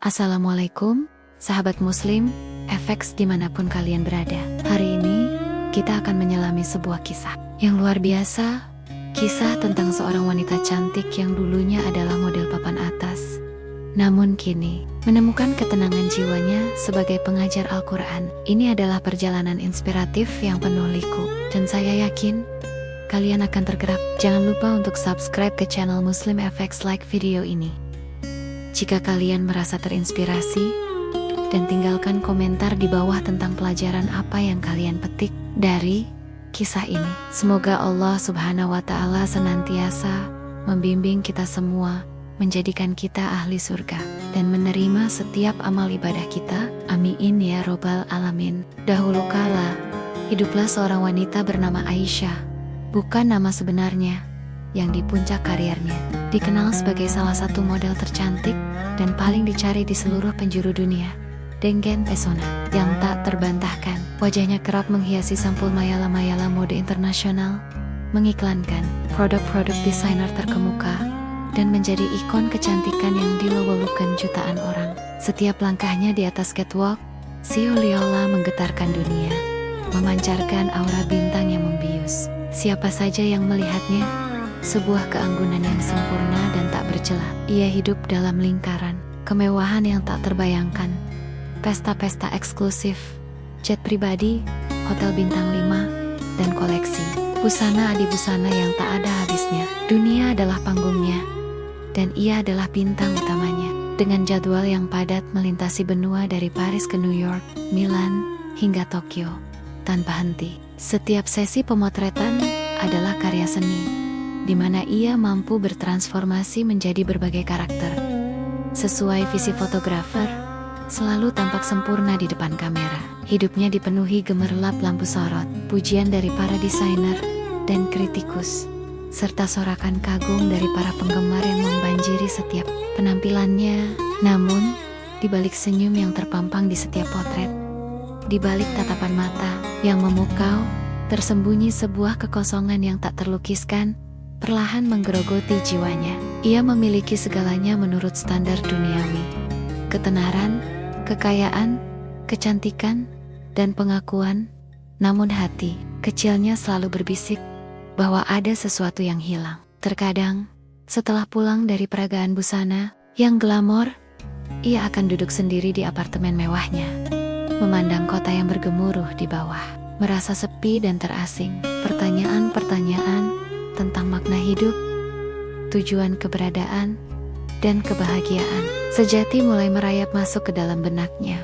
Assalamualaikum, sahabat muslim, FX dimanapun kalian berada. Hari ini, kita akan menyelami sebuah kisah yang luar biasa. Kisah tentang seorang wanita cantik yang dulunya adalah model papan atas. Namun kini, menemukan ketenangan jiwanya sebagai pengajar Al-Quran. Ini adalah perjalanan inspiratif yang penuh liku. Dan saya yakin, kalian akan tergerak. Jangan lupa untuk subscribe ke channel Muslim FX, like video ini jika kalian merasa terinspirasi, dan tinggalkan komentar di bawah tentang pelajaran apa yang kalian petik dari kisah ini. Semoga Allah Subhanahu wa Ta'ala senantiasa membimbing kita semua, menjadikan kita ahli surga, dan menerima setiap amal ibadah kita. Amin ya robbal alamin. Dahulu kala, hiduplah seorang wanita bernama Aisyah, bukan nama sebenarnya, yang di puncak karirnya dikenal sebagai salah satu model tercantik dan paling dicari di seluruh penjuru dunia, dengan pesona yang tak terbantahkan. Wajahnya kerap menghiasi sampul majalah-majalah mode internasional, mengiklankan produk-produk desainer terkemuka, dan menjadi ikon kecantikan yang dilewolukan jutaan orang. Setiap langkahnya di atas catwalk, seolah-olah menggetarkan dunia, memancarkan aura bintang yang membius. Siapa saja yang melihatnya, sebuah keanggunan yang sempurna dan tak bercela. Ia hidup dalam lingkaran kemewahan yang tak terbayangkan. Pesta-pesta eksklusif, jet pribadi, hotel bintang 5, dan koleksi busana adibusana yang tak ada habisnya. Dunia adalah panggungnya, dan ia adalah bintang utamanya. Dengan jadwal yang padat melintasi benua dari Paris ke New York, Milan, hingga Tokyo, tanpa henti. Setiap sesi pemotretan adalah karya seni, di mana ia mampu bertransformasi menjadi berbagai karakter. Sesuai visi fotografer, selalu tampak sempurna di depan kamera. Hidupnya dipenuhi gemerlap lampu sorot, pujian dari para desainer dan kritikus, serta sorakan kagum dari para penggemar yang membanjiri setiap penampilannya. Namun, di balik senyum yang terpampang di setiap potret, di balik tatapan mata yang memukau, tersembunyi sebuah kekosongan yang tak terlukiskan, perlahan menggerogoti jiwanya. Ia memiliki segalanya menurut standar duniawi: ketenaran, kekayaan, kecantikan, dan pengakuan. Namun hati kecilnya selalu berbisik bahwa ada sesuatu yang hilang. Terkadang, setelah pulang dari peragaan busana yang glamor, ia akan duduk sendiri di apartemen mewahnya, memandang kota yang bergemuruh di bawah, merasa sepi dan terasing. Pertanyaan-pertanyaan tentang makna hidup, tujuan keberadaan, dan kebahagiaan sejati mulai merayap masuk ke dalam benaknya,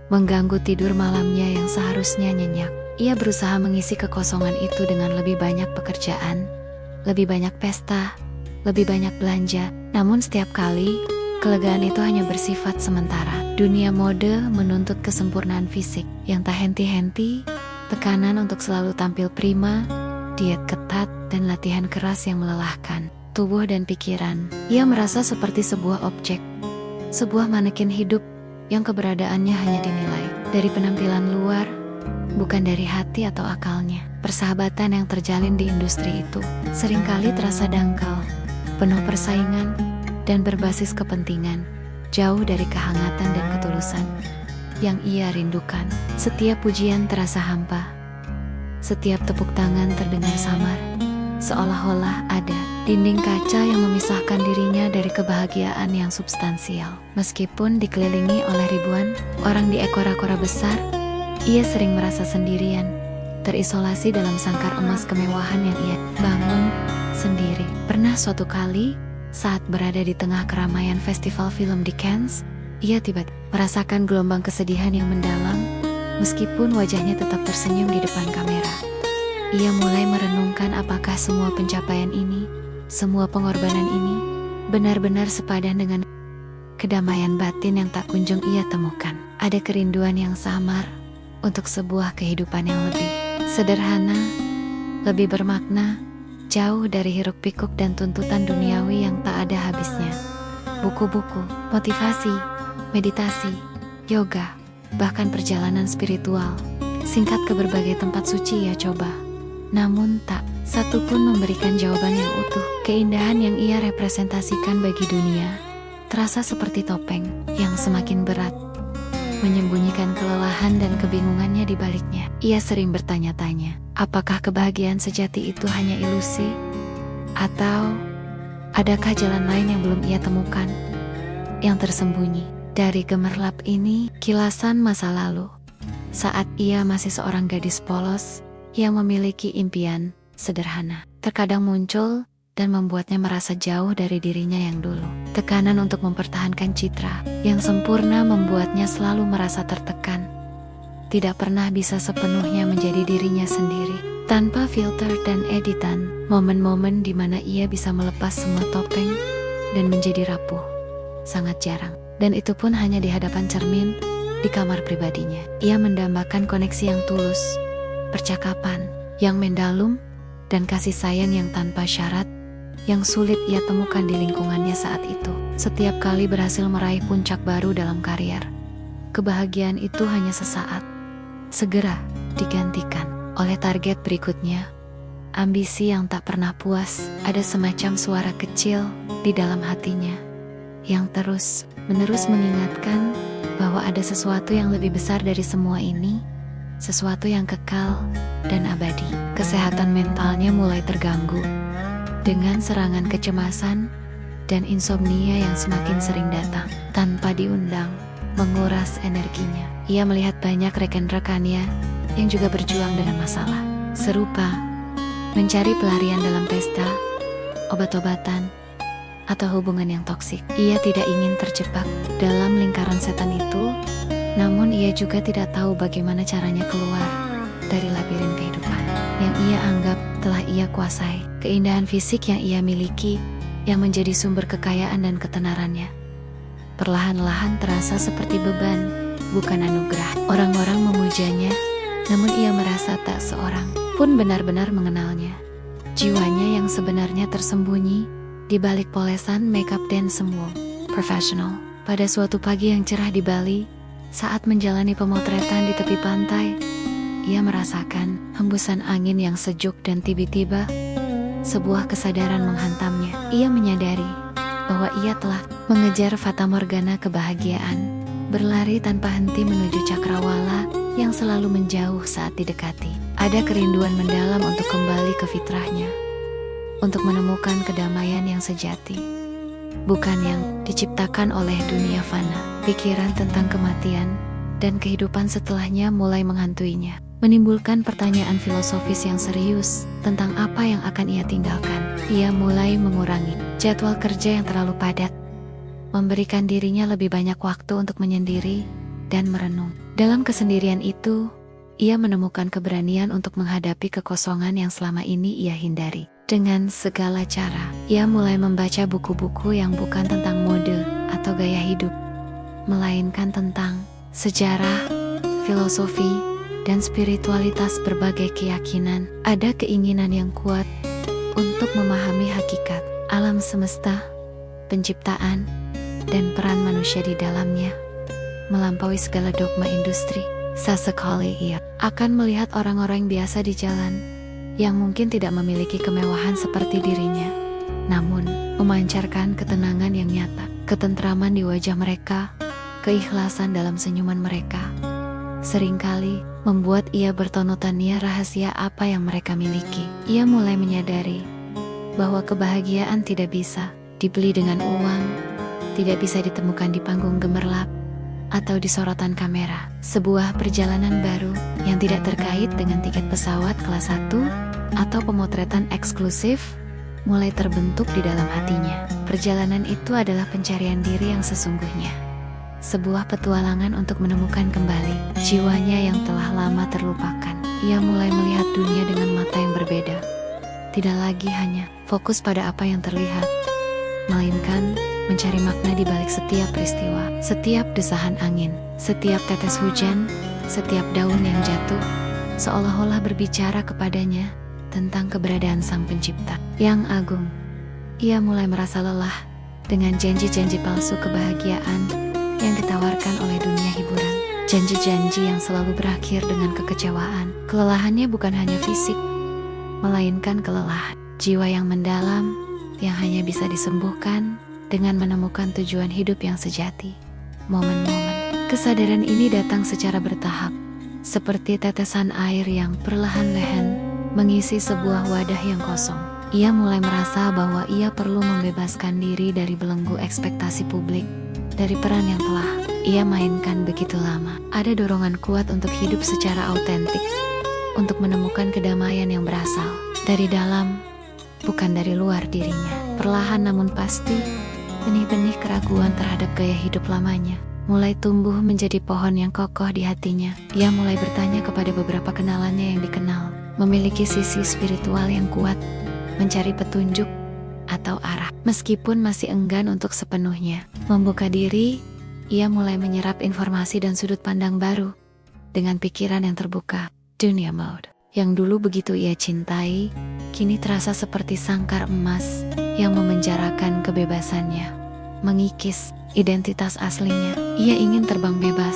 mengganggu tidur malamnya yang seharusnya nyenyak. Ia berusaha mengisi kekosongan itu dengan lebih banyak pekerjaan, lebih banyak pesta, lebih banyak belanja. Namun setiap kali, kelegaan itu hanya bersifat sementara. Dunia mode menuntut kesempurnaan fisik yang tak henti-henti, tekanan untuk selalu tampil prima, diet ketat, dan latihan keras yang melelahkan tubuh dan pikiran. Ia merasa seperti sebuah objek, sebuah manekin hidup yang keberadaannya hanya dinilai dari penampilan luar, bukan dari hati atau akalnya. Persahabatan yang terjalin di industri itu seringkali terasa dangkal, penuh persaingan, dan berbasis kepentingan, jauh dari kehangatan dan ketulusan yang ia rindukan. Setiap pujian terasa hampa, setiap tepuk tangan terdengar samar, seolah-olah ada dinding kaca yang memisahkan dirinya dari kebahagiaan yang substansial. Meskipun dikelilingi oleh ribuan orang di ekor-ekor besar, ia sering merasa sendirian, terisolasi dalam sangkar emas kemewahan yang ia bangun sendiri. Pernah suatu kali, saat berada di tengah keramaian festival film di Cannes, ia tiba-tiba merasakan gelombang kesedihan yang mendalam. Meskipun wajahnya tetap tersenyum di depan kamera, ia mulai merenungkan apakah semua pencapaian ini, semua pengorbanan ini, benar-benar sepadan dengan kedamaian batin yang tak kunjung ia temukan. Ada kerinduan yang samar untuk sebuah kehidupan yang lebih sederhana, lebih bermakna, jauh dari hiruk-pikuk dan tuntutan duniawi yang tak ada habisnya. Buku-buku, motivasi, meditasi, yoga, bahkan perjalanan spiritual singkat ke berbagai tempat suci ia coba. Namun tak satu pun memberikan jawaban yang utuh. Keindahan yang ia representasikan bagi dunia terasa seperti topeng yang semakin berat, menyembunyikan kelelahan dan kebingungannya di baliknya. Ia sering bertanya-tanya, apakah kebahagiaan sejati itu hanya ilusi? Atau adakah jalan lain yang belum ia temukan, yang tersembunyi dari gemerlap ini? Kilasan masa lalu, saat ia masih seorang gadis polos yang memiliki impian sederhana, terkadang muncul dan membuatnya merasa jauh dari dirinya yang dulu. Tekanan untuk mempertahankan citra yang sempurna membuatnya selalu merasa tertekan, tidak pernah bisa sepenuhnya menjadi dirinya sendiri. Tanpa filter dan editan, momen-momen di mana ia bisa melepas semua topeng dan menjadi rapuh sangat jarang. Dan itu pun hanya di hadapan cermin di kamar pribadinya. Ia mendambakan koneksi yang tulus, percakapan yang mendalam, dan kasih sayang yang tanpa syarat yang sulit ia temukan di lingkungannya saat itu. Setiap kali berhasil meraih puncak baru dalam karier, kebahagiaan itu hanya sesaat, segera digantikan oleh target berikutnya. Ambisi yang tak pernah puas. Ada semacam suara kecil di dalam hatinya yang terus-menerus mengingatkan bahwa ada sesuatu yang lebih besar dari semua ini, sesuatu yang kekal dan abadi. Kesehatan mentalnya mulai terganggu dengan serangan kecemasan dan insomnia yang semakin sering datang tanpa diundang, menguras energinya. Ia melihat banyak rekan-rekannya yang juga berjuang dengan masalah serupa, mencari pelarian dalam pesta, obat-obatan, atau hubungan yang toksik. Ia tidak ingin terjebak dalam lingkaran setan itu, namun ia juga tidak tahu bagaimana caranya keluar dari labirin kehidupan yang ia anggap telah ia kuasai. Keindahan fisik yang ia miliki, yang menjadi sumber kekayaan dan ketenarannya, perlahan-lahan terasa seperti beban, bukan anugerah. Orang-orang memujanya, namun ia merasa tak seorang pun benar-benar mengenalnya. Jiwanya yang sebenarnya tersembunyi di balik polesan makeup dan semu profesional. Pada suatu pagi yang cerah di Bali, saat menjalani pemotretan di tepi pantai, ia merasakan hembusan angin yang sejuk dan tiba-tiba sebuah kesadaran menghantamnya. Ia menyadari bahwa ia telah mengejar fatamorgana kebahagiaan, berlari tanpa henti menuju cakrawala yang selalu menjauh saat didekati. Ada kerinduan mendalam untuk kembali ke fitrahnya, untuk menemukan kedamaian yang sejati, bukan yang diciptakan oleh dunia fana. Pikiran tentang kematian dan kehidupan setelahnya mulai menghantuinya, menimbulkan pertanyaan filosofis yang serius tentang apa yang akan ia tinggalkan. Ia mulai mengurangi jadwal kerja yang terlalu padat, memberikan dirinya lebih banyak waktu untuk menyendiri dan merenung. Dalam kesendirian itu, ia menemukan keberanian untuk menghadapi kekosongan yang selama ini ia hindari. Dengan segala cara, ia mulai membaca buku-buku yang bukan tentang mode atau gaya hidup, melainkan tentang sejarah, filosofi, dan spiritualitas berbagai keyakinan. Ada keinginan yang kuat untuk memahami hakikat alam semesta, penciptaan, dan peran manusia di dalamnya, melampaui segala dogma industri. Sesekali ia akan melihat orang-orang biasa di jalan yang mungkin tidak memiliki kemewahan seperti dirinya, namun memancarkan ketenangan yang nyata, ketentraman di wajah mereka, keikhlasan dalam senyuman mereka. Seringkali membuat ia bertanya-tanya rahasia apa yang mereka miliki. Ia mulai menyadari bahwa kebahagiaan tidak bisa dibeli dengan uang, tidak bisa ditemukan di panggung gemerlap atau di sorotan kamera. Sebuah perjalanan baru yang tidak terkait dengan tiket pesawat kelas 1 atau pemotretan eksklusif mulai terbentuk di dalam hatinya. Perjalanan itu adalah pencarian diri yang sesungguhnya, sebuah petualangan untuk menemukan kembali jiwanya yang telah lama terlupakan. Ia mulai melihat dunia dengan mata yang berbeda, tidak lagi hanya fokus pada apa yang terlihat, melainkan mencari makna di balik setiap peristiwa, setiap desahan angin, setiap tetes hujan, setiap daun yang jatuh, seolah-olah berbicara kepadanya tentang keberadaan Sang Pencipta yang agung. Ia mulai merasa lelah dengan janji-janji palsu kebahagiaan yang ditawarkan oleh dunia hiburan. Janji-janji yang selalu berakhir dengan kekecewaan. Kelelahannya bukan hanya fisik, melainkan kelelahan jiwa yang mendalam, yang hanya bisa disembuhkan dengan menemukan tujuan hidup yang sejati. Momen-momen kesadaran ini datang secara bertahap, seperti tetesan air yang perlahan-lahan mengisi sebuah wadah yang kosong. Ia mulai merasa bahwa ia perlu membebaskan diri dari belenggu ekspektasi publik, dari peran yang telah ia mainkan begitu lama. Ada dorongan kuat untuk hidup secara autentik, untuk menemukan kedamaian yang berasal dari dalam, bukan dari luar dirinya. Perlahan namun pasti, benih-benih keraguan terhadap gaya hidup lamanya mulai tumbuh menjadi pohon yang kokoh di hatinya. Ia mulai bertanya kepada beberapa kenalannya yang dikenal, memiliki sisi spiritual yang kuat, mencari petunjuk atau arah. Meskipun masih enggan untuk sepenuhnya membuka diri, ia mulai menyerap informasi dan sudut pandang baru dengan pikiran yang terbuka. Dunia mode yang dulu begitu ia cintai, kini terasa seperti sangkar emas yang memenjarakan kebebasannya, mengikis identitas aslinya. Ia ingin terbang bebas,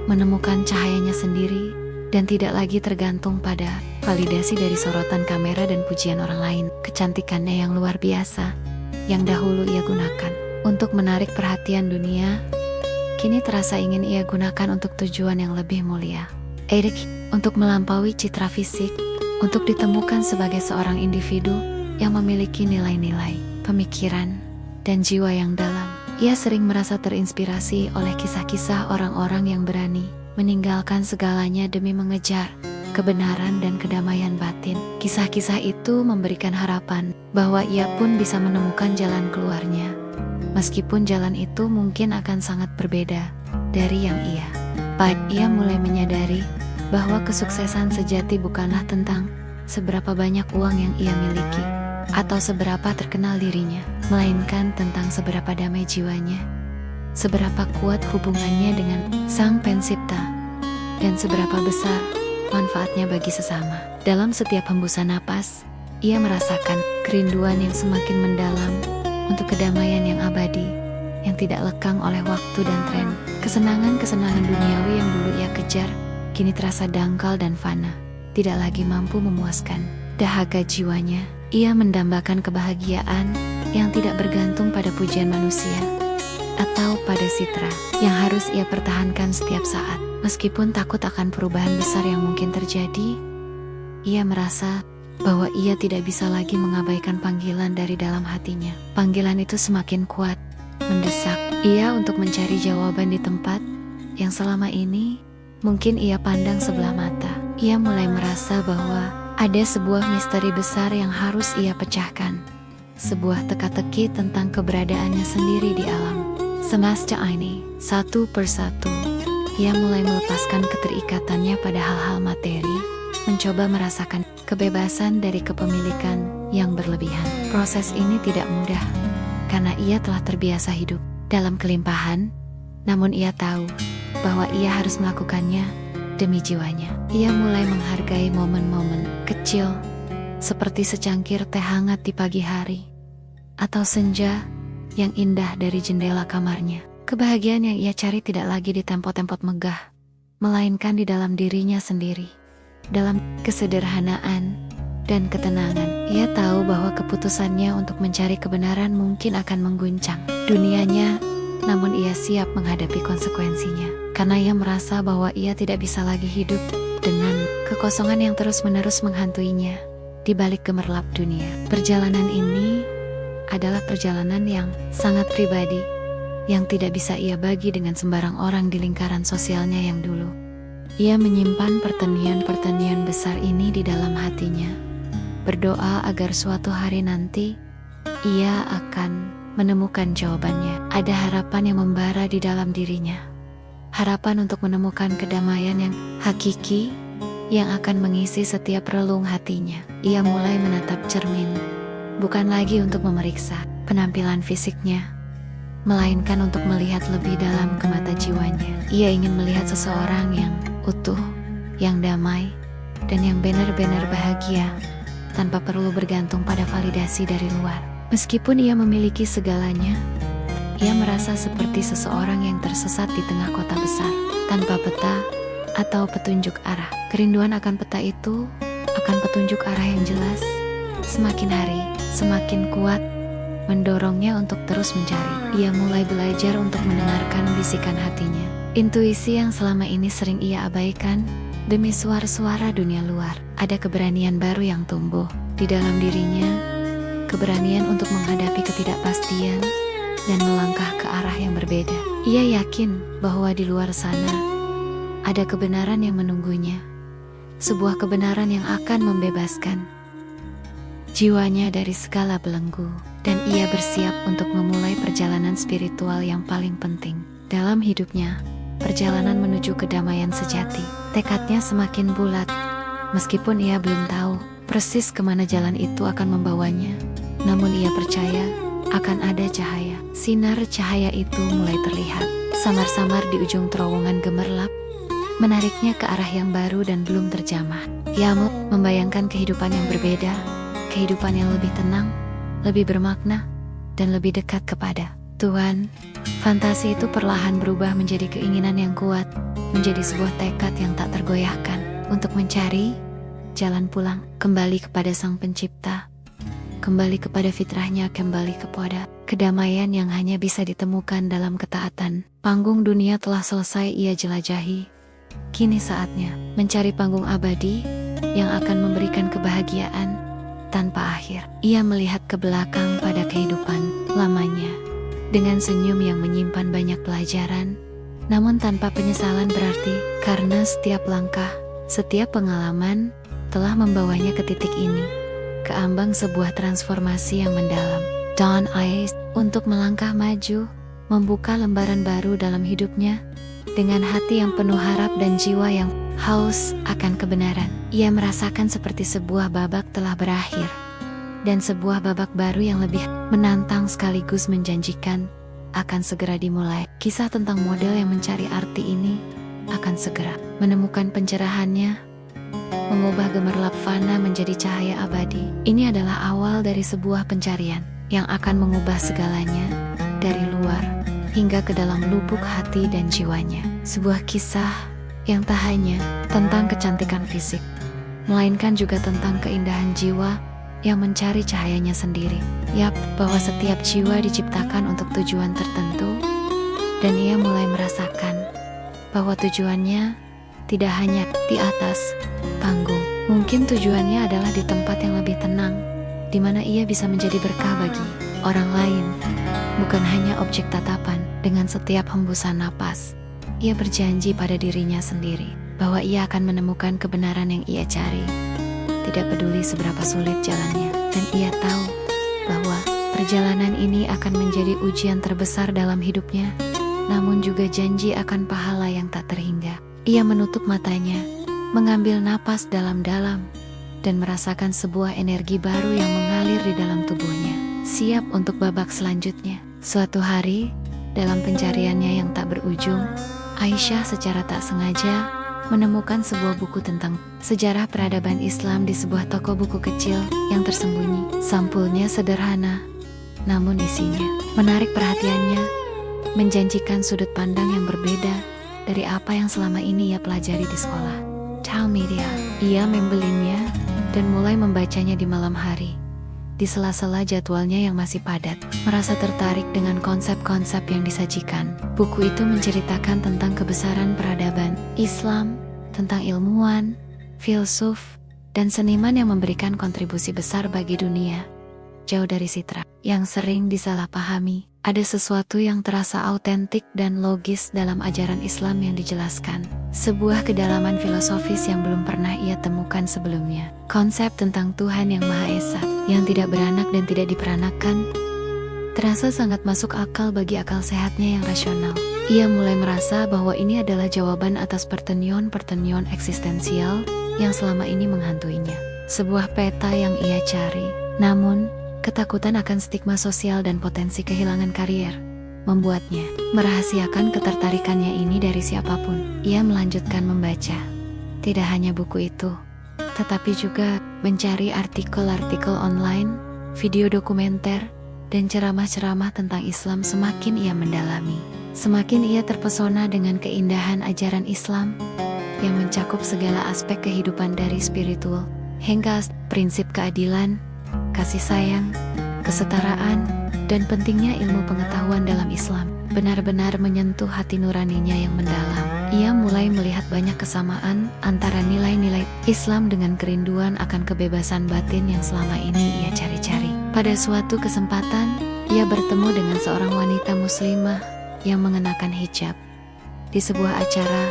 menemukan cahayanya sendiri, dan tidak lagi tergantung pada validasi dari sorotan kamera dan pujian orang lain. Kecantikannya yang luar biasa, yang dahulu ia gunakan untuk menarik perhatian dunia, kini terasa ingin ia gunakan untuk tujuan yang lebih mulia. Eric, untuk melampaui citra fisik, untuk ditemukan sebagai seorang individu yang memiliki nilai-nilai, pemikiran, dan jiwa yang dalam. Ia sering merasa terinspirasi oleh kisah-kisah orang-orang yang berani meninggalkan segalanya demi mengejar kebenaran dan kedamaian batin. Kisah-kisah itu memberikan harapan bahwa ia pun bisa menemukan jalan keluarnya, meskipun jalan itu mungkin akan sangat berbeda dari yang ia. Ia mulai menyadari bahwa kesuksesan sejati bukanlah tentang seberapa banyak uang yang ia miliki atau seberapa terkenal dirinya, melainkan tentang seberapa damai jiwanya, seberapa kuat hubungannya dengan Sang Pencipta, dan seberapa besar manfaatnya bagi sesama. Dalam setiap hembusan napas, ia merasakan kerinduan yang semakin mendalam untuk kedamaian yang abadi, yang tidak lekang oleh waktu dan tren. Kesenangan-kesenangan duniawi yang dulu ia kejar, kini terasa dangkal dan fana, tidak lagi mampu memuaskan dahaga jiwanya. Ia mendambakan kebahagiaan yang tidak bergantung pada pujian manusia atau pada citra yang harus ia pertahankan setiap saat. Meskipun takut akan perubahan besar yang mungkin terjadi, ia merasa bahwa ia tidak bisa lagi mengabaikan panggilan dari dalam hatinya. Panggilan itu semakin kuat, mendesak ia untuk mencari jawaban di tempat yang selama ini mungkin ia pandang sebelah mata. Ia mulai merasa bahwa ada sebuah misteri besar yang harus ia pecahkan, sebuah teka-teki tentang keberadaannya sendiri di alam semesta ini. Satu persatu, ia mulai melepaskan keterikatannya pada hal-hal materi, mencoba merasakan kebebasan dari kepemilikan yang berlebihan. Proses ini tidak mudah, karena ia telah terbiasa hidup dalam kelimpahan, namun ia tahu bahwa ia harus melakukannya demi jiwanya. Ia mulai menghargai momen-momen kecil, seperti secangkir teh hangat di pagi hari, atau senja yang indah dari jendela kamarnya. Kebahagiaan yang ia cari tidak lagi di tempat-tempat megah, melainkan di dalam dirinya sendiri, dalam kesederhanaan dan ketenangan. Ia tahu bahwa keputusannya untuk mencari kebenaran mungkin akan mengguncang dunianya, namun ia siap menghadapi konsekuensinya, karena ia merasa bahwa ia tidak bisa lagi hidup dengan kekosongan yang terus-menerus menghantuinya di balik gemerlap dunia. Perjalanan ini adalah perjalanan yang sangat pribadi, yang tidak bisa ia bagi dengan sembarang orang di lingkaran sosialnya yang dulu. Ia menyimpan pertanian-pertanian besar ini di dalam hatinya, berdoa agar suatu hari nanti ia akan menemukan jawabannya. Ada harapan yang membara di dalam dirinya, harapan untuk menemukan kedamaian yang hakiki yang akan mengisi setiap relung hatinya. Ia mulai menatap cermin, bukan lagi untuk memeriksa penampilan fisiknya, melainkan untuk melihat lebih dalam ke mata jiwanya. Ia ingin melihat seseorang yang utuh, yang damai, dan yang benar-benar bahagia, tanpa perlu bergantung pada validasi dari luar. Meskipun ia memiliki segalanya, ia merasa seperti seseorang yang tersesat di tengah kota besar, tanpa peta atau petunjuk arah. Kerinduan akan peta itu, akan petunjuk arah yang jelas, semakin hari semakin kuat mendorongnya untuk terus mencari. Ia mulai belajar untuk mendengarkan bisikan hatinya. Intuisi yang selama ini sering ia abaikan demi suara-suara dunia luar. Ada keberanian baru yang tumbuh di dalam dirinya, keberanian untuk menghadapi ketidakpastian dan melangkah ke arah yang berbeda. Ia yakin bahwa di luar sana ada kebenaran yang menunggunya, sebuah kebenaran yang akan membebaskan jiwanya dari segala belenggu, dan ia bersiap untuk memulai perjalanan spiritual yang paling penting dalam hidupnya, perjalanan menuju kedamaian sejati. Tekadnya semakin bulat, meskipun ia belum tahu persis kemana jalan itu akan membawanya. Namun ia percaya akan ada cahaya. Sinar cahaya itu mulai terlihat samar-samar di ujung terowongan gemerlap, menariknya ke arah yang baru dan belum terjamah. Ia membayangkan kehidupan yang berbeda, kehidupan yang lebih tenang, lebih bermakna, dan lebih dekat kepada Tuhan. Fantasi itu perlahan berubah menjadi keinginan yang kuat, menjadi sebuah tekad yang tak tergoyahkan untuk mencari jalan pulang, kembali kepada Sang Pencipta, kembali kepada fitrahnya, kembali kepada kedamaian yang hanya bisa ditemukan dalam ketaatan. Panggung dunia telah selesai ia jelajahi. Kini saatnya mencari panggung abadi yang akan memberikan kebahagiaan tanpa akhir. Ia melihat ke belakang pada kehidupan lamanya dengan senyum yang menyimpan banyak pelajaran, namun tanpa penyesalan berarti, karena setiap langkah, setiap pengalaman telah membawanya ke titik ini, ke ambang sebuah transformasi yang mendalam. Dawn Eyes untuk melangkah maju, membuka lembaran baru dalam hidupnya, dengan hati yang penuh harap dan jiwa yang haus akan kebenaran. Ia merasakan seperti sebuah babak telah berakhir, dan sebuah babak baru yang lebih menantang sekaligus menjanjikan akan segera dimulai. Kisah tentang model yang mencari arti ini akan segera menemukan pencerahannya, mengubah gemerlap fana menjadi cahaya abadi. Ini adalah awal dari sebuah pencarian yang akan mengubah segalanya dari luar hingga ke dalam lubuk hati dan jiwanya. Sebuah kisah yang tak hanya tentang kecantikan fisik, melainkan juga tentang keindahan jiwa yang mencari cahayanya sendiri. Yap, bahwa setiap jiwa diciptakan untuk tujuan tertentu, dan ia mulai merasakan bahwa tujuannya tidak hanya di atas panggung. Mungkin tujuannya adalah di tempat yang lebih tenang, di mana ia bisa menjadi berkah bagi orang lain, bukan hanya objek tatapan. Dengan setiap hembusan napas, ia berjanji pada dirinya sendiri bahwa ia akan menemukan kebenaran yang ia cari, tidak peduli seberapa sulit jalannya. Dan ia tahu bahwa perjalanan ini akan menjadi ujian terbesar dalam hidupnya, namun juga janji akan pahala yang tak terhingga. Ia menutup matanya, mengambil napas dalam-dalam, dan merasakan sebuah energi baru yang mengalir di dalam tubuhnya, siap untuk babak selanjutnya. Suatu hari, dalam pencariannya yang tak berujung, Aisyah secara tak sengaja menemukan sebuah buku tentang sejarah peradaban Islam di sebuah toko buku kecil yang tersembunyi. Sampulnya sederhana, namun isinya menarik perhatiannya, menjanjikan sudut pandang yang berbeda dari apa yang selama ini ia pelajari di sekolah. Ciao Media. Ia membelinya dan mulai membacanya di malam hari, di sela-sela jadwalnya yang masih padat. Merasa tertarik dengan konsep-konsep yang disajikan. Buku itu menceritakan tentang kebesaran peradaban Islam, tentang ilmuwan, filsuf, dan seniman yang memberikan kontribusi besar bagi dunia. Jauh dari sitra yang sering disalahpahami, ada sesuatu yang terasa autentik dan logis dalam ajaran Islam yang dijelaskan. Sebuah kedalaman filosofis yang belum pernah ia temukan sebelumnya. Konsep tentang Tuhan yang Maha Esa, yang tidak beranak dan tidak diperanakan, terasa sangat masuk akal bagi akal sehatnya yang rasional. Ia mulai merasa bahwa ini adalah jawaban atas pertanyaan-pertanyaan eksistensial yang selama ini menghantuinya. Sebuah peta yang ia cari. Namun, ketakutan akan stigma sosial dan potensi kehilangan karier membuatnya merahasiakan ketertarikannya ini dari siapapun. Ia melanjutkan membaca tidak hanya buku itu, tetapi juga mencari artikel-artikel online, video dokumenter, dan ceramah-ceramah tentang Islam. Semakin ia mendalami, semakin ia terpesona dengan keindahan ajaran Islam yang mencakup segala aspek kehidupan dari spiritual hingga prinsip keadilan, kasih sayang, kesetaraan, dan pentingnya ilmu pengetahuan dalam Islam benar-benar menyentuh hati nuraninya yang mendalam. Ia mulai melihat banyak kesamaan antara nilai-nilai Islam dengan kerinduan akan kebebasan batin yang selama ini ia cari-cari. Pada suatu kesempatan, ia bertemu dengan seorang wanita muslimah yang mengenakan hijab di sebuah acara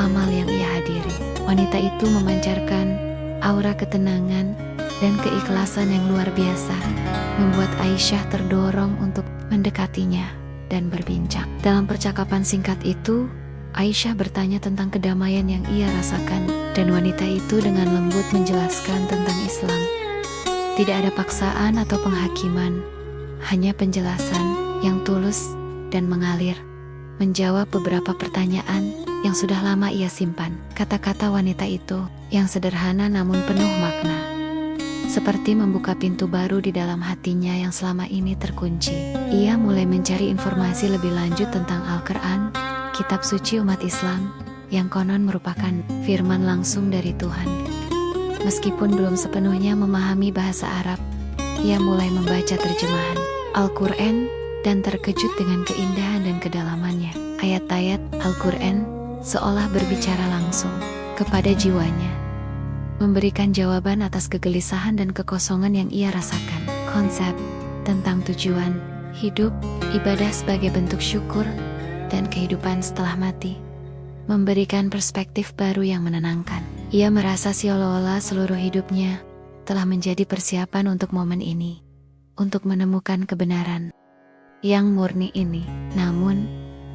amal yang ia hadiri. Wanita itu memancarkan aura ketenangan dan keikhlasan yang luar biasa, membuat Aisyah terdorong untuk mendekatinya dan berbincang. Dalam percakapan singkat itu, Aisyah bertanya tentang kedamaian yang ia rasakan, dan wanita itu dengan lembut menjelaskan tentang Islam. Tidak ada paksaan atau penghakiman, hanya penjelasan yang tulus dan mengalir, menjawab beberapa pertanyaan yang sudah lama ia simpan. Kata-kata wanita itu yang sederhana namun penuh makna, seperti membuka pintu baru di dalam hatinya yang selama ini terkunci. Ia mulai mencari informasi lebih lanjut tentang Al-Quran, kitab suci umat Islam, yang konon merupakan firman langsung dari Tuhan. Meskipun belum sepenuhnya memahami bahasa Arab, ia mulai membaca terjemahan Al-Quran dan terkejut dengan keindahan dan kedalamannya. Ayat-ayat Al-Quran seolah berbicara langsung kepada jiwanya, memberikan jawaban atas kegelisahan dan kekosongan yang ia rasakan. Konsep tentang tujuan hidup, ibadah sebagai bentuk syukur, dan kehidupan setelah mati memberikan perspektif baru yang menenangkan. Ia merasa seolah-olah seluruh hidupnya telah menjadi persiapan untuk momen ini, untuk menemukan kebenaran yang murni ini. Namun,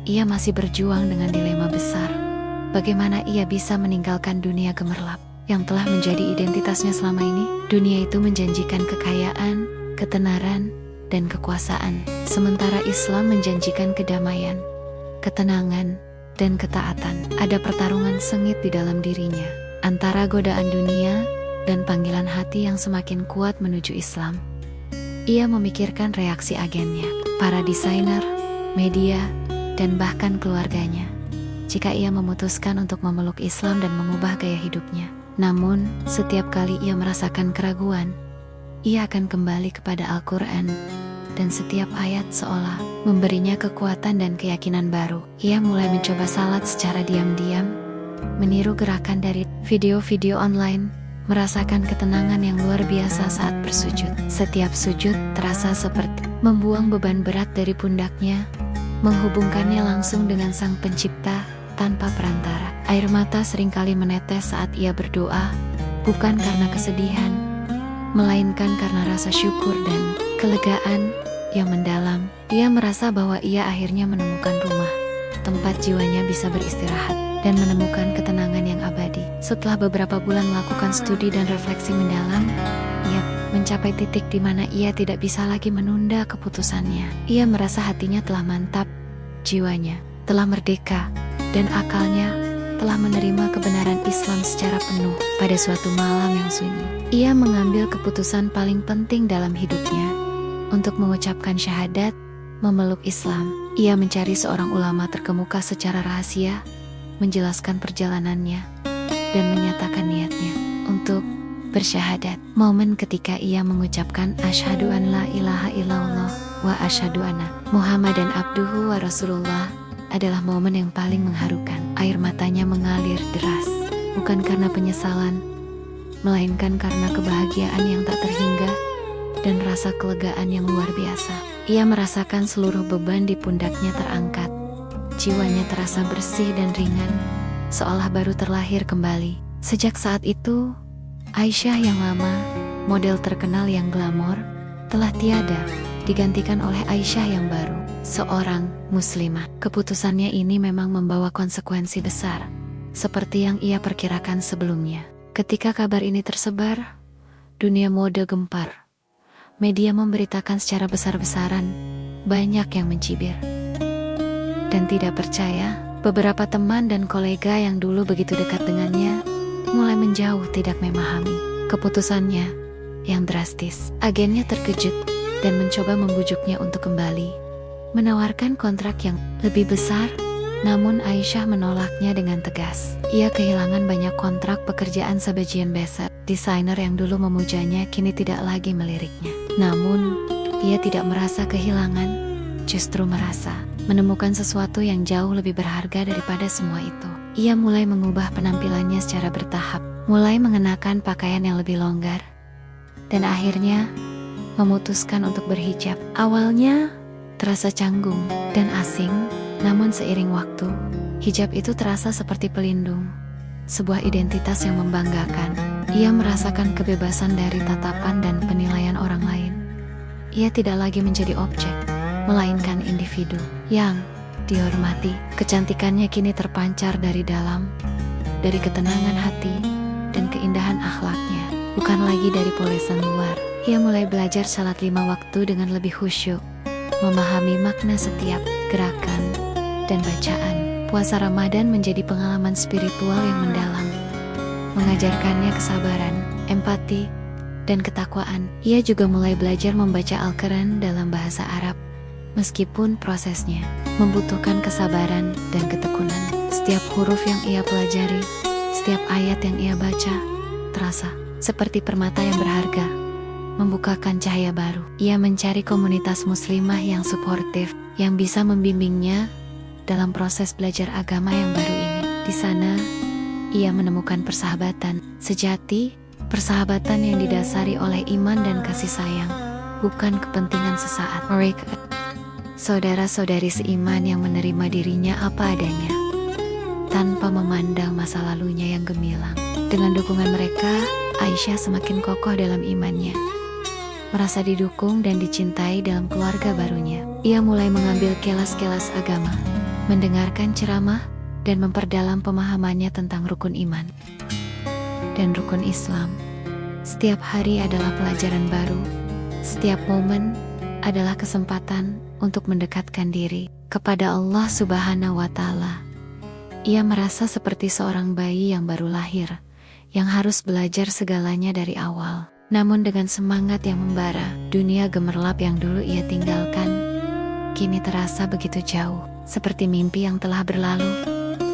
ia masih berjuang dengan dilema besar. Bagaimana ia bisa meninggalkan dunia gemerlap yang telah menjadi identitasnya selama ini? Dunia itu menjanjikan kekayaan, ketenaran, dan kekuasaan, sementara Islam menjanjikan kedamaian, ketenangan, dan ketaatan. Ada pertarungan sengit di dalam dirinya, antara godaan dunia dan panggilan hati yang semakin kuat menuju Islam. Ia memikirkan reaksi agennya, para desainer, media, dan bahkan keluarganya, jika ia memutuskan untuk memeluk Islam dan mengubah gaya hidupnya. Namun, setiap kali ia merasakan keraguan, ia akan kembali kepada Al-Quran, dan setiap ayat seolah memberinya kekuatan dan keyakinan baru. Ia mulai mencoba salat secara diam-diam, meniru gerakan dari video-video online, merasakan ketenangan yang luar biasa saat bersujud. Setiap sujud terasa seperti membuang beban berat dari pundaknya, menghubungkannya langsung dengan Sang Pencipta tanpa perantara. Air mata seringkali menetes saat ia berdoa, bukan karena kesedihan, melainkan karena rasa syukur dan kelegaan yang mendalam. Ia merasa bahwa ia akhirnya menemukan rumah, tempat jiwanya bisa beristirahat dan menemukan ketenangan yang abadi. Setelah beberapa bulan melakukan studi dan refleksi mendalam, ia mencapai titik di mana ia tidak bisa lagi menunda keputusannya. Ia merasa hatinya telah mantap, jiwanya telah merdeka, dan akalnya telah menerima kebenaran Islam secara penuh. Pada suatu malam yang sunyi, ia mengambil keputusan paling penting dalam hidupnya untuk mengucapkan syahadat, memeluk Islam. Ia mencari seorang ulama terkemuka secara rahasia, menjelaskan perjalanannya, dan menyatakan niatnya untuk bersyahadat. Momen ketika ia mengucapkan asyhadu an la ilaha illallah wa asyhadu anna Muhammadan abduhu wa rasulullah adalah momen yang paling mengharukan. Air matanya mengalir deras, bukan karena penyesalan, melainkan karena kebahagiaan yang tak terhingga dan rasa kelegaan yang luar biasa. Ia merasakan seluruh beban di pundaknya terangkat. Jiwanya terasa bersih dan ringan, seolah baru terlahir kembali. Sejak saat itu, Aisyah yang lama, model terkenal yang glamor, telah tiada, digantikan oleh Aisyah yang baru, seorang muslimah. Keputusannya ini memang membawa konsekuensi besar, seperti yang ia perkirakan sebelumnya. Ketika kabar ini tersebar, dunia mode gempar. Media memberitakan secara besar-besaran, banyak yang mencibir dan tidak percaya. Beberapa teman dan kolega yang dulu begitu dekat dengannya mulai menjauh, tidak memahami keputusannya yang drastis. Agennya terkejut dan mencoba membujuknya untuk kembali, menawarkan kontrak yang lebih besar, namun Aisyah menolaknya dengan tegas. Ia kehilangan banyak kontrak pekerjaan sebagian besar. Desainer yang dulu memujanya kini tidak lagi meliriknya. Namun, ia tidak merasa kehilangan, justru merasa menemukan sesuatu yang jauh lebih berharga daripada semua itu. Ia mulai mengubah penampilannya secara bertahap, mulai mengenakan pakaian yang lebih longgar, dan akhirnya memutuskan untuk berhijab. Awalnya terasa canggung dan asing, namun seiring waktu, hijab itu terasa seperti pelindung, sebuah identitas yang membanggakan. Ia merasakan kebebasan dari tatapan dan penilaian orang lain. Ia tidak lagi menjadi objek, melainkan individu yang dihormati. Kecantikannya kini terpancar dari dalam, dari ketenangan hati dan keindahan akhlaknya, bukan lagi dari polesan luar. Ia mulai belajar salat 5 waktu dengan lebih khusyuk, memahami makna setiap gerakan dan bacaan. Puasa Ramadan menjadi pengalaman spiritual yang mendalam, mengajarkannya kesabaran, empati, dan ketakwaan. Ia juga mulai belajar membaca Al-Quran dalam bahasa Arab, meskipun prosesnya membutuhkan kesabaran dan ketekunan. Setiap huruf yang ia pelajari, setiap ayat yang ia baca, terasa seperti permata yang berharga, membukakan cahaya baru. Ia mencari komunitas muslimah yang suportif, yang bisa membimbingnya dalam proses belajar agama yang baru ini. Di sana, ia menemukan persahabatan sejati, persahabatan yang didasari oleh iman dan kasih sayang, bukan kepentingan sesaat. Mereka saudara-saudari seiman yang menerima dirinya apa adanya, tanpa memandang masa lalunya yang gemilang. Dengan dukungan mereka, Aisyah semakin kokoh dalam imannya, merasa didukung dan dicintai dalam keluarga barunya. Ia mulai mengambil kelas-kelas agama, mendengarkan ceramah, dan memperdalam pemahamannya tentang rukun iman dan rukun Islam. Setiap hari adalah pelajaran baru, setiap momen adalah kesempatan untuk mendekatkan diri kepada Allah Subhanahu wa Ta'ala. Ia merasa seperti seorang bayi yang baru lahir, yang harus belajar segalanya dari awal. Namun dengan semangat yang membara, dunia gemerlap yang dulu ia tinggalkan kini terasa begitu jauh, seperti mimpi yang telah berlalu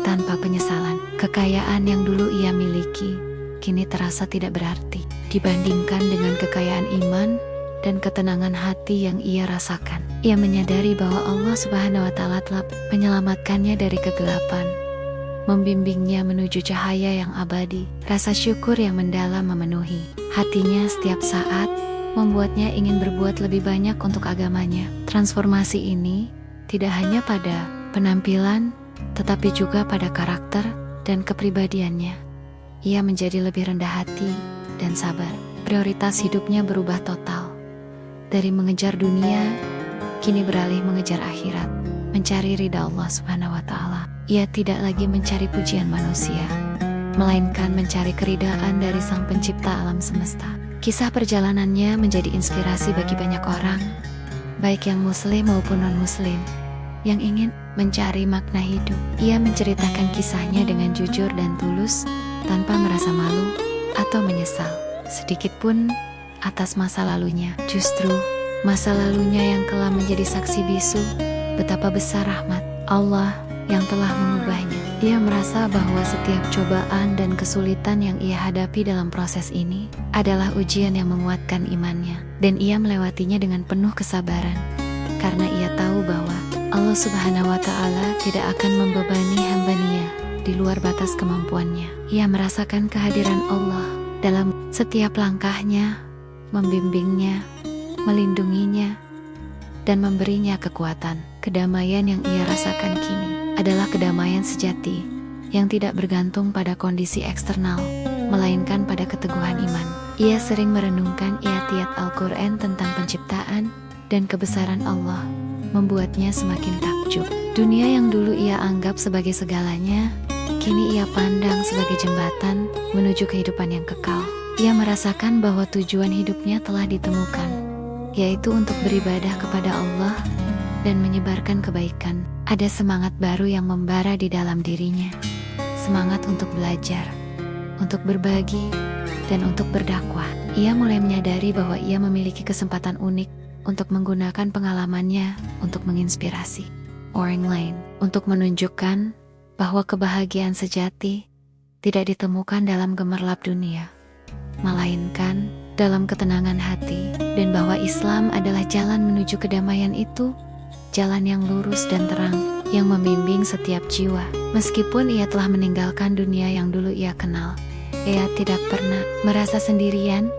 tanpa penyesalan. Kekayaan yang dulu ia miliki kini terasa tidak berarti dibandingkan dengan kekayaan iman dan ketenangan hati yang ia rasakan. Ia menyadari bahwa Allah Subhanahu wa Ta'ala telah menyelamatkannya dari kegelapan, membimbingnya menuju cahaya yang abadi. Rasa syukur yang mendalam memenuhi hatinya setiap saat, membuatnya ingin berbuat lebih banyak untuk agamanya. Transformasi ini tidak hanya pada penampilan, tetapi juga pada karakter dan kepribadiannya. Ia menjadi lebih rendah hati dan sabar. Prioritas hidupnya berubah total. Dari mengejar dunia, kini beralih mengejar akhirat, mencari ridha Allah Subhanahu wa Ta'ala. Ia tidak lagi mencari pujian manusia, melainkan mencari keridhaan dari Sang Pencipta alam semesta. Kisah perjalanannya menjadi inspirasi bagi banyak orang, baik yang muslim maupun non-muslim, yang ingin mencari makna hidup. Ia menceritakan kisahnya dengan jujur dan tulus, tanpa merasa malu atau menyesal sedikit pun atas masa lalunya. Justru masa lalunya yang kelak menjadi saksi bisu betapa besar rahmat Allah yang telah mengubahnya. Ia merasa bahwa setiap cobaan dan kesulitan yang ia hadapi dalam proses ini adalah ujian yang menguatkan imannya, dan ia melewatinya dengan penuh kesabaran, karena ia tahu bahwa Allah Subhanahu wa Ta'ala tidak akan membebani hamba-Nya di luar batas kemampuannya. Ia merasakan kehadiran Allah dalam setiap langkahnya, membimbingnya, melindunginya, dan memberinya kekuatan. Kedamaian yang ia rasakan kini adalah kedamaian sejati yang tidak bergantung pada kondisi eksternal, melainkan pada keteguhan iman. Ia sering merenungkan ayat-ayat Al-Quran tentang penciptaan dan kebesaran Allah, membuatnya semakin takjub. Dunia yang dulu ia anggap sebagai segalanya, kini ia pandang sebagai jembatan menuju kehidupan yang kekal. Ia merasakan bahwa tujuan hidupnya telah ditemukan, yaitu untuk beribadah kepada Allah dan menyebarkan kebaikan. Ada semangat baru yang membara di dalam dirinya, semangat untuk belajar, untuk berbagi, dan untuk berdakwah. Ia mulai menyadari bahwa ia memiliki kesempatan unik untuk menggunakan pengalamannya untuk menginspirasi orang lain, untuk menunjukkan bahwa kebahagiaan sejati tidak ditemukan dalam gemerlap dunia, melainkan dalam ketenangan hati, dan bahwa Islam adalah jalan menuju kedamaian itu, jalan yang lurus dan terang, yang membimbing setiap jiwa. Meskipun ia telah meninggalkan dunia yang dulu ia kenal, ia tidak pernah merasa sendirian,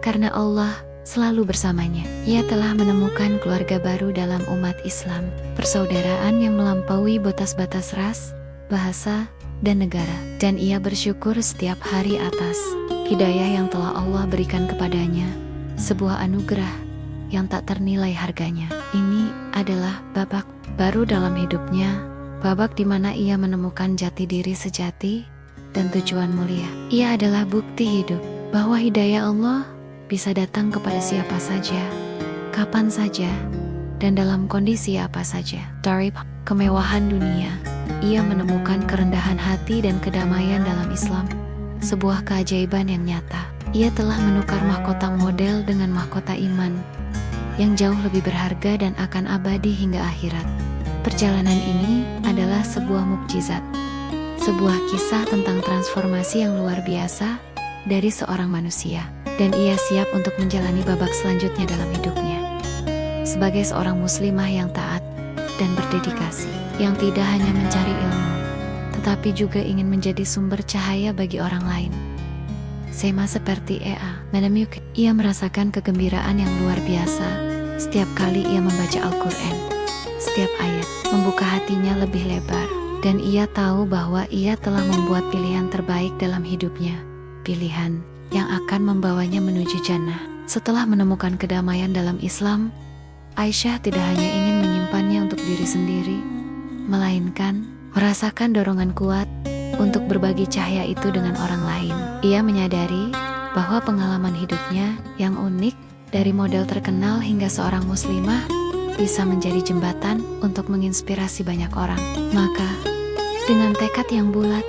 karena Allah selalu bersamanya. Ia telah menemukan keluarga baru dalam umat Islam, persaudaraan yang melampaui batas-batas ras, bahasa, dan negara. Dan ia bersyukur setiap hari atas hidayah yang telah Allah berikan kepadanya, sebuah anugerah yang tak ternilai harganya. Ini adalah babak baru dalam hidupnya, babak di mana ia menemukan jati diri sejati dan tujuan mulia. Ia adalah bukti hidup bahwa hidayah Allah bisa datang kepada siapa saja, kapan saja, dan dalam kondisi apa saja. Dari kemewahan dunia, ia menemukan kerendahan hati dan kedamaian dalam Islam, sebuah keajaiban yang nyata. Ia telah menukar mahkota model dengan mahkota iman, yang jauh lebih berharga dan akan abadi hingga akhirat. Perjalanan ini adalah sebuah mukjizat, sebuah kisah tentang transformasi yang luar biasa dari seorang manusia, dan ia siap untuk menjalani babak selanjutnya dalam hidupnya. Sebagai seorang muslimah yang taat dan berdedikasi, yang tidak hanya mencari ilmu, tetapi juga ingin menjadi sumber cahaya bagi orang lain. Sama seperti Ea, menemukan ia merasakan kegembiraan yang luar biasa setiap kali ia membaca Al-Quran. Setiap ayat membuka hatinya lebih lebar, dan ia tahu bahwa ia telah membuat pilihan terbaik dalam hidupnya, pilihan yang akan membawanya menuju jannah. Setelah menemukan kedamaian dalam Islam, Aisyah tidak hanya ingin menyimpannya untuk diri sendiri, melainkan merasakan dorongan kuat untuk berbagi cahaya itu dengan orang lain. Ia menyadari bahwa pengalaman hidupnya yang unik, dari model terkenal hingga seorang muslimah, bisa menjadi jembatan untuk menginspirasi banyak orang. Maka, dengan tekad yang bulat,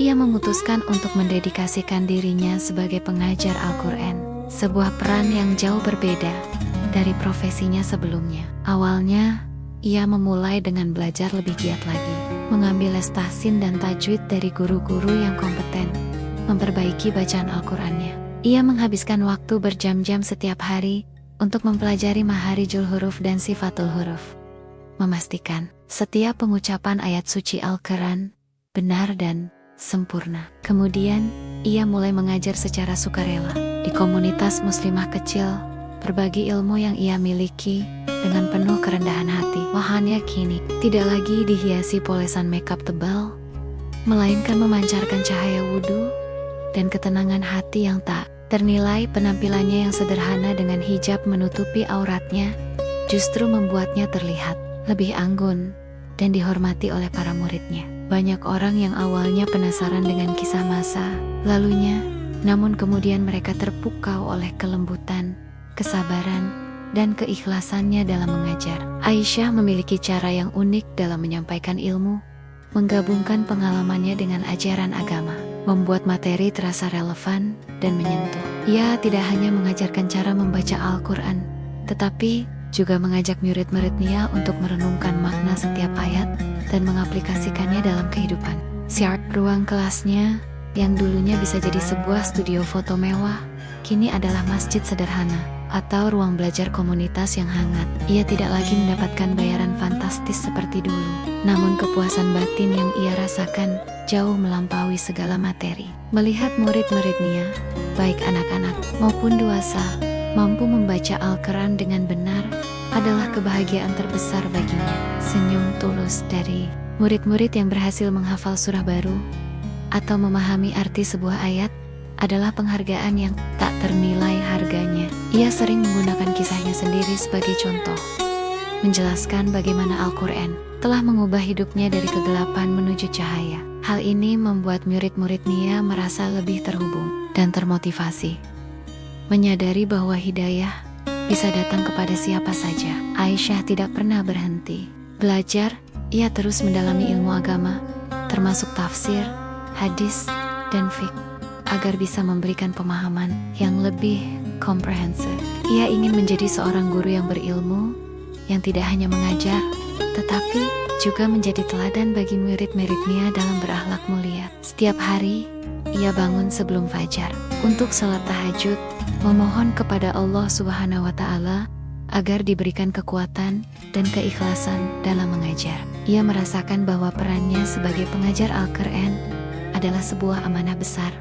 ia memutuskan untuk mendedikasikan dirinya sebagai pengajar Al-Quran, sebuah peran yang jauh berbeda dari profesinya sebelumnya. Awalnya, ia memulai dengan belajar lebih giat lagi, mengambil les tahsin dan tajwid dari guru-guru yang kompeten, memperbaiki bacaan Al-Qurannya. Ia menghabiskan waktu berjam-jam setiap hari untuk mempelajari maharijul huruf dan sifatul huruf, memastikan setiap pengucapan ayat suci Al-Quran benar dan sempurna. Kemudian, ia mulai mengajar secara sukarela di komunitas muslimah kecil, berbagi ilmu yang ia miliki dengan penuh kerendahan hati. Wahana kini tidak lagi dihiasi polesan makeup tebal, melainkan memancarkan cahaya wudhu dan ketenangan hati yang tak ternilai. Penampilannya yang sederhana dengan hijab menutupi auratnya justru membuatnya terlihat lebih anggun dan dihormati oleh para muridnya. Banyak orang yang awalnya penasaran dengan kisah masa lalunya, namun kemudian mereka terpukau oleh kelembutan, kesabaran, dan keikhlasannya dalam mengajar. Aisyah memiliki cara yang unik dalam menyampaikan ilmu, menggabungkan pengalamannya dengan ajaran agama, membuat materi terasa relevan dan menyentuh. Ia tidak hanya mengajarkan cara membaca Al-Quran, tetapi juga mengajak murid-muridnya untuk merenungkan makna setiap ayat dan mengaplikasikannya dalam kehidupan. Ruang kelasnya, yang dulunya bisa jadi sebuah studio foto mewah, kini adalah masjid sederhana atau ruang belajar komunitas yang hangat. Ia tidak lagi mendapatkan bayaran fantastis seperti dulu, namun kepuasan batin yang ia rasakan jauh melampaui segala materi. Melihat murid-muridnya, baik anak-anak maupun dewasa, mampu membaca Al-Quran dengan benar adalah kebahagiaan terbesar baginya. Senyum tulus dari murid-murid yang berhasil menghafal surah baru atau memahami arti sebuah ayat adalah penghargaan yang tak ternilai harganya. Ia sering menggunakan kisahnya sendiri sebagai contoh, menjelaskan bagaimana Al-Quran telah mengubah hidupnya dari kegelapan menuju cahaya. Hal ini membuat murid-muridnya merasa lebih terhubung dan termotivasi, menyadari bahwa hidayah bisa datang kepada siapa saja. Aisyah tidak pernah berhenti belajar. Ia terus mendalami ilmu agama, termasuk tafsir, hadis, dan fiqh, agar bisa memberikan pemahaman yang lebih komprehensif. Ia ingin menjadi seorang guru yang berilmu, yang tidak hanya mengajar, tetapi juga menjadi teladan bagi murid-muridnya dalam berakhlak mulia. Setiap hari, ia bangun sebelum fajar, untuk salat tahajud, memohon kepada Allah Subhanahu wa Ta'ala agar diberikan kekuatan dan keikhlasan dalam mengajar. Ia merasakan bahwa perannya sebagai pengajar Al-Quran adalah sebuah amanah besar,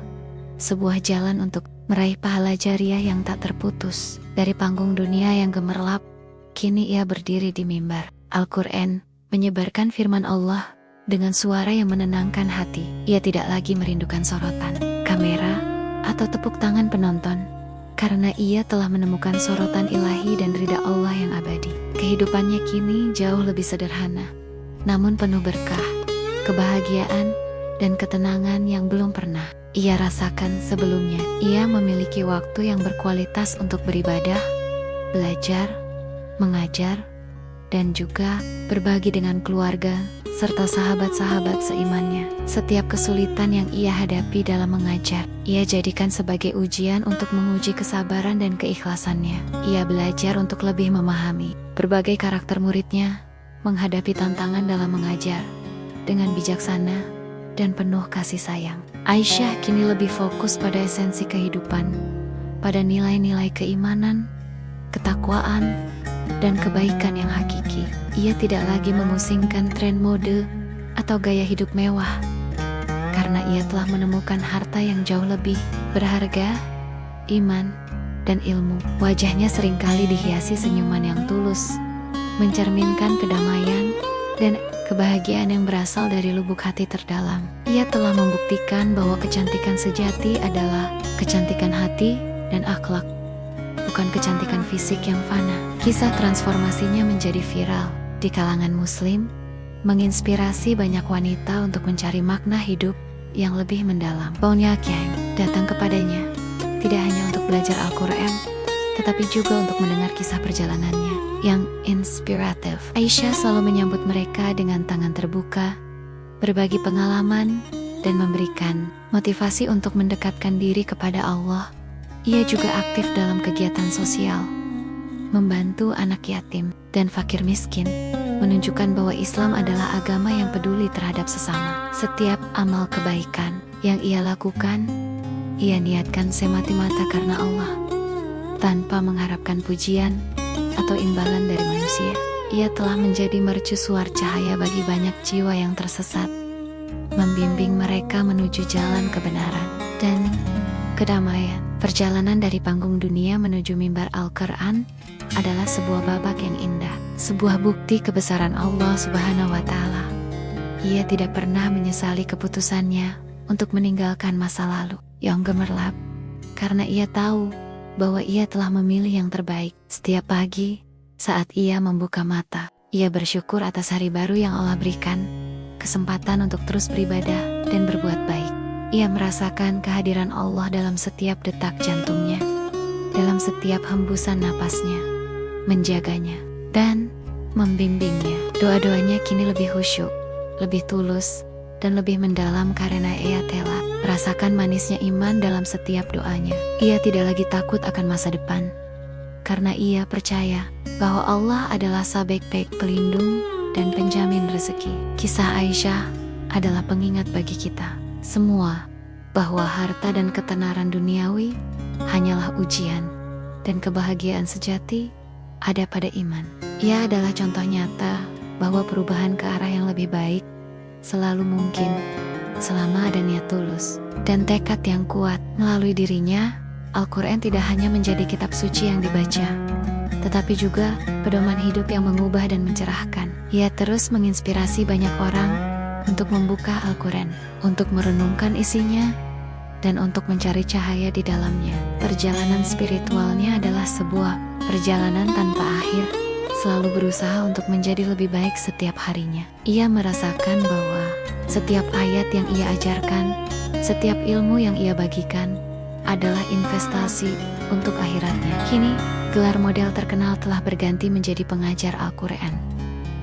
sebuah jalan untuk meraih pahala jariah yang tak terputus. Dari panggung dunia yang gemerlap, kini ia berdiri di mimbar Al-Quran, menyebarkan firman Allah dengan suara yang menenangkan hati. Ia tidak lagi merindukan sorotan, kamera, atau tepuk tangan penonton, karena ia telah menemukan sorotan ilahi dan ridha Allah yang abadi. Kehidupannya kini jauh lebih sederhana, namun penuh berkah, kebahagiaan, dan ketenangan yang belum pernah ia rasakan sebelumnya. Ia memiliki waktu yang berkualitas untuk beribadah, belajar, mengajar, dan juga berbagi dengan keluarga serta sahabat-sahabat seimannya. Setiap kesulitan yang ia hadapi dalam mengajar, ia jadikan sebagai ujian untuk menguji kesabaran dan keikhlasannya. Ia belajar untuk lebih memahami berbagai karakter muridnya, menghadapi tantangan dalam mengajar dengan bijaksana dan penuh kasih sayang. Aisyah kini lebih fokus pada esensi kehidupan, pada nilai-nilai keimanan, ketakwaan, dan kebaikan yang hakiki. Ia tidak lagi memusingkan tren mode atau gaya hidup mewah, karena ia telah menemukan harta yang jauh lebih berharga, iman, dan ilmu. Wajahnya seringkali dihiasi senyuman yang tulus, mencerminkan kedamaian dan kebahagiaan yang berasal dari lubuk hati terdalam. Ia telah membuktikan bahwa kecantikan sejati adalah kecantikan hati dan akhlak, bukan kecantikan fisik yang fana. Kisah transformasinya menjadi viral di kalangan muslim, menginspirasi banyak wanita untuk mencari makna hidup yang lebih mendalam. Banyak yang datang kepadanya tidak hanya untuk belajar Al-Quran, tetapi juga untuk mendengar kisah perjalanannya yang inspiratif. Aisyah selalu menyambut mereka dengan tangan terbuka, berbagi pengalaman, dan memberikan motivasi untuk mendekatkan diri kepada Allah. Ia juga aktif dalam kegiatan sosial, membantu anak yatim dan fakir miskin, menunjukkan bahwa Islam adalah agama yang peduli terhadap sesama. Setiap amal kebaikan yang ia lakukan, ia niatkan semata-mata karena Allah, tanpa mengharapkan pujian atau imbalan dari manusia. Ia telah menjadi mercusuar cahaya bagi banyak jiwa yang tersesat, membimbing mereka menuju jalan kebenaran dan kedamaian. Perjalanan dari panggung dunia menuju mimbar Al-Quran adalah sebuah babak yang indah, sebuah bukti kebesaran Allah Subhanahu wa Ta'ala. Ia tidak pernah menyesali keputusannya untuk meninggalkan masa lalu yang gemerlap, karena ia tahu bahwa ia telah memilih yang terbaik. Setiap pagi, saat ia membuka mata, ia bersyukur atas hari baru yang Allah berikan, kesempatan untuk terus beribadah dan berbuat baik. Ia merasakan kehadiran Allah dalam setiap detak jantungnya, dalam setiap hembusan napasnya, menjaganya, dan membimbingnya. Doa-doanya kini lebih khusyuk, lebih tulus, dan lebih mendalam karena ia telah merasakan manisnya iman dalam setiap doanya. Ia tidak lagi takut akan masa depan, karena ia percaya bahwa Allah adalah sebaik-baik pelindung dan penjamin rezeki. Kisah Aisyah adalah pengingat bagi kita semua bahwa harta dan ketenaran duniawi hanyalah ujian, dan kebahagiaan sejati ada pada iman. Ia adalah contoh nyata bahwa perubahan ke arah yang lebih baik selalu mungkin selama ada niat tulus dan tekad yang kuat. Melalui dirinya, Al-Quran tidak hanya menjadi kitab suci yang dibaca, tetapi juga pedoman hidup yang mengubah dan mencerahkan. Ia terus menginspirasi banyak orang untuk membuka Al-Quran, untuk merenungkan isinya, dan untuk mencari cahaya di dalamnya. Perjalanan spiritualnya adalah sebuah perjalanan tanpa akhir, selalu berusaha untuk menjadi lebih baik setiap harinya. Ia merasakan bahwa setiap ayat yang ia ajarkan, setiap ilmu yang ia bagikan, adalah investasi untuk akhiratnya. Kini, gelar model terkenal telah berganti menjadi pengajar Al-Quran,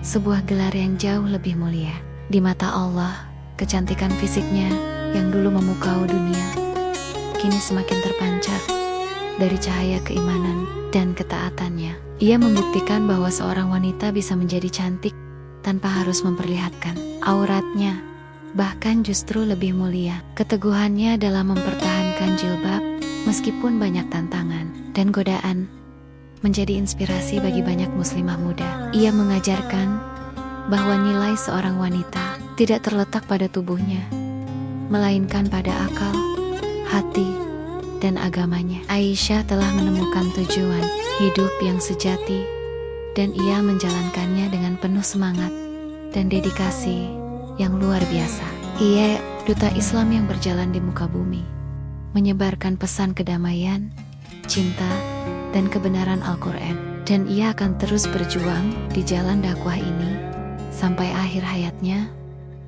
sebuah gelar yang jauh lebih mulia. Di mata Allah, kecantikan fisiknya yang dulu memukau dunia, kini semakin terpancar dari cahaya keimanan dan ketaatannya. Ia membuktikan bahwa seorang wanita bisa menjadi cantik tanpa harus memperlihatkan auratnya, bahkan justru lebih mulia. Keteguhannya dalam mempertahankan jilbab Meskipun banyak tantangan dan godaan, menjadi inspirasi bagi banyak muslimah muda. Ia mengajarkan bahwa nilai seorang wanita tidak terletak pada tubuhnya, melainkan pada akal, hati, dan agamanya. Aisyah telah menemukan tujuan hidup yang sejati, dan ia menjalankannya dengan penuh semangat dan dedikasi yang luar biasa. Ia duta Islam yang berjalan di muka bumi, menyebarkan pesan kedamaian, cinta, dan kebenaran Al-Quran. Dan ia akan terus berjuang di jalan dakwah ini sampai akhir hayatnya,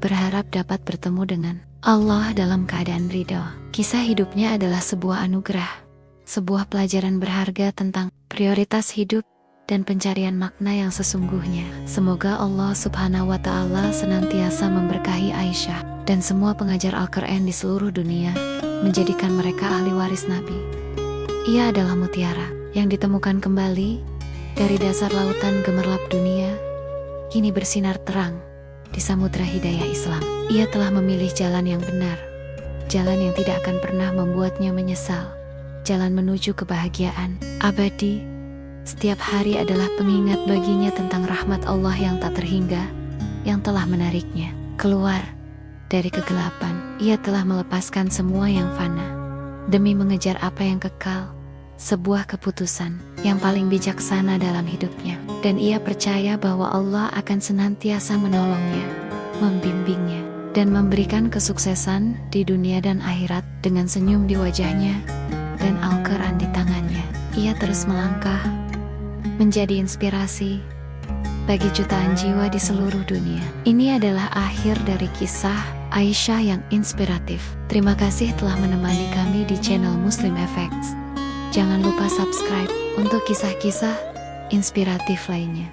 berharap dapat bertemu dengan Allah dalam keadaan ridho. Kisah hidupnya adalah sebuah anugerah, sebuah pelajaran berharga tentang prioritas hidup dan pencarian makna yang sesungguhnya. Semoga Allah Subhanahu wa Ta'ala senantiasa memberkahi Aisyah dan semua pengajar Al-Quran di seluruh dunia, menjadikan mereka ahli waris Nabi. Ia adalah mutiara yang ditemukan kembali dari dasar lautan gemerlap dunia, kini bersinar terang di samudra hidayah Islam. Ia telah memilih jalan yang benar, jalan yang tidak akan pernah membuatnya menyesal, jalan menuju kebahagiaan abadi. Setiap hari adalah pengingat baginya tentang rahmat Allah yang tak terhingga, yang telah menariknya keluar dari kegelapan. Ia telah melepaskan semua yang fana demi mengejar apa yang kekal, sebuah keputusan yang paling bijaksana dalam hidupnya. Dan ia percaya bahwa Allah akan senantiasa menolongnya, membimbingnya, dan memberikan kesuksesan di dunia dan akhirat. Dengan senyum di wajahnya dan Al-Quran di tangannya, ia terus melangkah, menjadi inspirasi bagi jutaan jiwa di seluruh dunia. Ini adalah akhir dari kisah Aisyah yang inspiratif. Terima kasih telah menemani kami di channel Muslim Effects. Jangan lupa subscribe untuk kisah-kisah inspiratif lainnya.